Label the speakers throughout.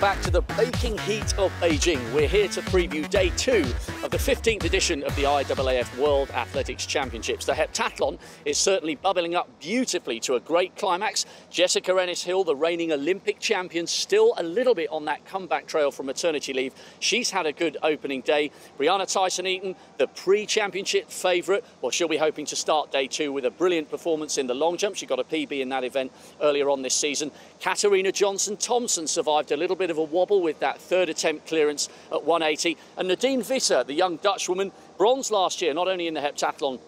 Speaker 1: back to the baking heat of Beijing. We're here to preview day 2 of the 15th edition of the IAAF World Athletics Championships. The heptathlon is certainly bubbling up beautifully to a great climax. Jessica Ennis-Hill, the reigning Olympic champion, still a little bit on that comeback trail from maternity leave. She's had a good opening day. Brianna Tyson-Eaton, the pre-championship favourite, well, she'll be hoping to start day 2 with a brilliant performance in the long jump. She got a PB in that event earlier on this season. Katarina Johnson-Thompson survived a little bit of a wobble with that third attempt clearance at 180. And Nadine Visser, the young Dutch woman, bronze last year, not only in the heptathlon,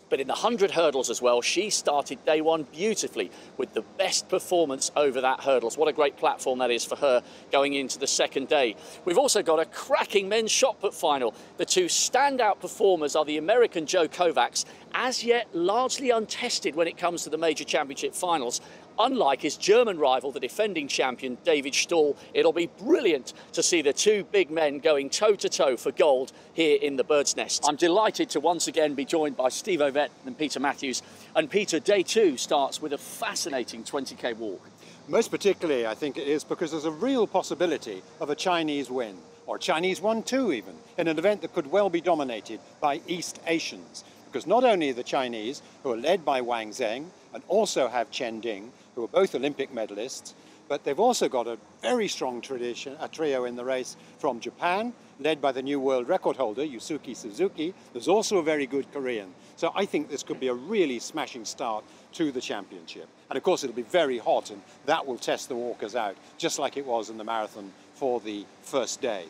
Speaker 1: but in the 100 hurdles as well. She started day 1 beautifully with the best performance over that hurdles. What a great platform that is for her going into the second day. We've also got a cracking men's shot put final. The two standout performers are the American Joe Kovacs, as yet largely untested when it comes to the major championship finals. Unlike his German rival, the defending champion, David Stuhl, it'll be brilliant to see the two big men going toe-to-toe for gold here in the Bird's Nest. I'm delighted to once again be joined by Steve Ovett and Peter Matthews. And Peter, day 2 starts with a fascinating 20k walk.
Speaker 2: Most particularly, I think it is because there's a real possibility of a Chinese win, or Chinese 1-2 even, in an event that could well be dominated by East Asians. Because not only the Chinese, who are led by Wang Zheng, and also have Chen Ding, who are both Olympic medalists, but they've also got a very strong tradition, a trio in the race from Japan, led by the new world record holder, Yusuke Suzuki. There's also a very good Korean. So I think this could be a really smashing start to the championship. And of course, it'll be very hot, and that will test the walkers out, just like it was in the marathon for the first day.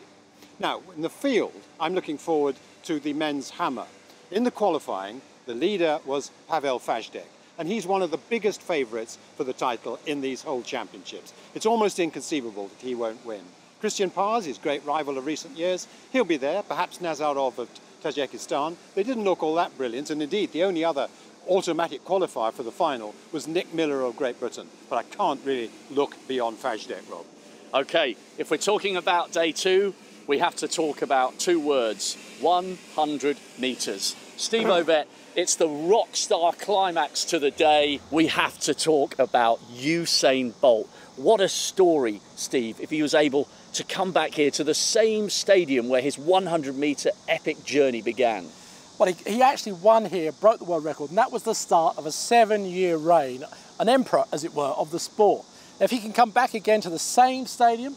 Speaker 2: Now, in the field, I'm looking forward to the men's hammer. In the qualifying, the leader was Pavel Fajdek, and he's one of the biggest favourites for the title in these whole championships. It's almost inconceivable that he won't win. Christian Paz, his great rival of recent years, he'll be there, perhaps Nazarov of Tajikistan. They didn't look all that brilliant, and indeed the only other automatic qualifier for the final was Nick Miller of Great Britain. But I can't really look beyond Fajdek, Rob.
Speaker 1: OK, if we're talking about day 2, we have to talk about 2 words: 100 metres. Steve Ovett, it's the rock star climax to the day. We have to talk about Usain Bolt. What a story, Steve, if he was able to come back here to the same stadium where his 100-metre epic journey began.
Speaker 3: Well, he actually won here, broke the world record, and that was the start of a 7-year reign, an emperor, as it were, of the sport. Now, if he can come back again to the same stadium,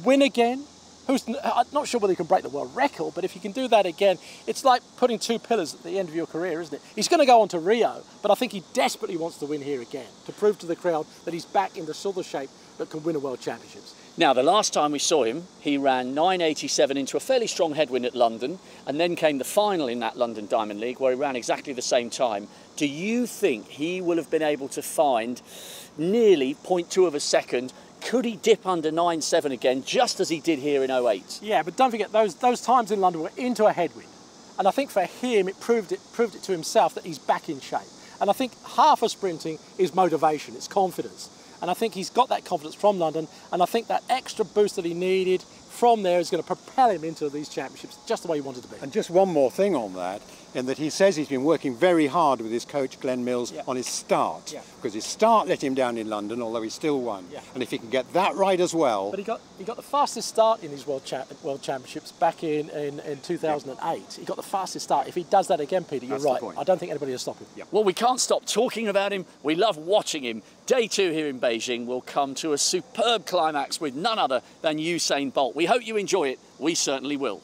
Speaker 3: win again, I'm not sure whether he can break the world record, but if he can do that again, it's like putting 2 pillars at the end of your career, isn't it? He's going to go on to Rio, but I think he desperately wants to win here again, to prove to the crowd that he's back in the sort of shape that can win a World Championships.
Speaker 1: Now, the last time we saw him, he ran 9.87 into a fairly strong headwind at London, and then came the final in that London Diamond League, where he ran exactly the same time. Do you think he will have been able to find nearly 0.2 of a second? Could he dip under 9.7 again, just as he did here in 08?
Speaker 3: Yeah, but don't forget, those times in London were into a headwind. And I think for him, it proved it to himself that he's back in shape. And I think half of sprinting is motivation, it's confidence. And I think he's got that confidence from London. And I think that extra boost that he needed from there is going to propel him into these championships just the way he wanted to be.
Speaker 2: And just one more thing on that, in that he says he's been working very hard with his coach Glenn Mills on his start, because his start let him down in London, although he still won. And if he can get that right as well.
Speaker 3: But he got the fastest start in his World Championships back in 2008. He got the fastest start. If he does that again, Peter, you're right. I don't think anybody will stop him.
Speaker 1: Well, we can't stop talking about him. We love watching him. Day 2 here in Beijing will come to a superb climax with none other than Usain Bolt. We hope you enjoy it. We certainly will.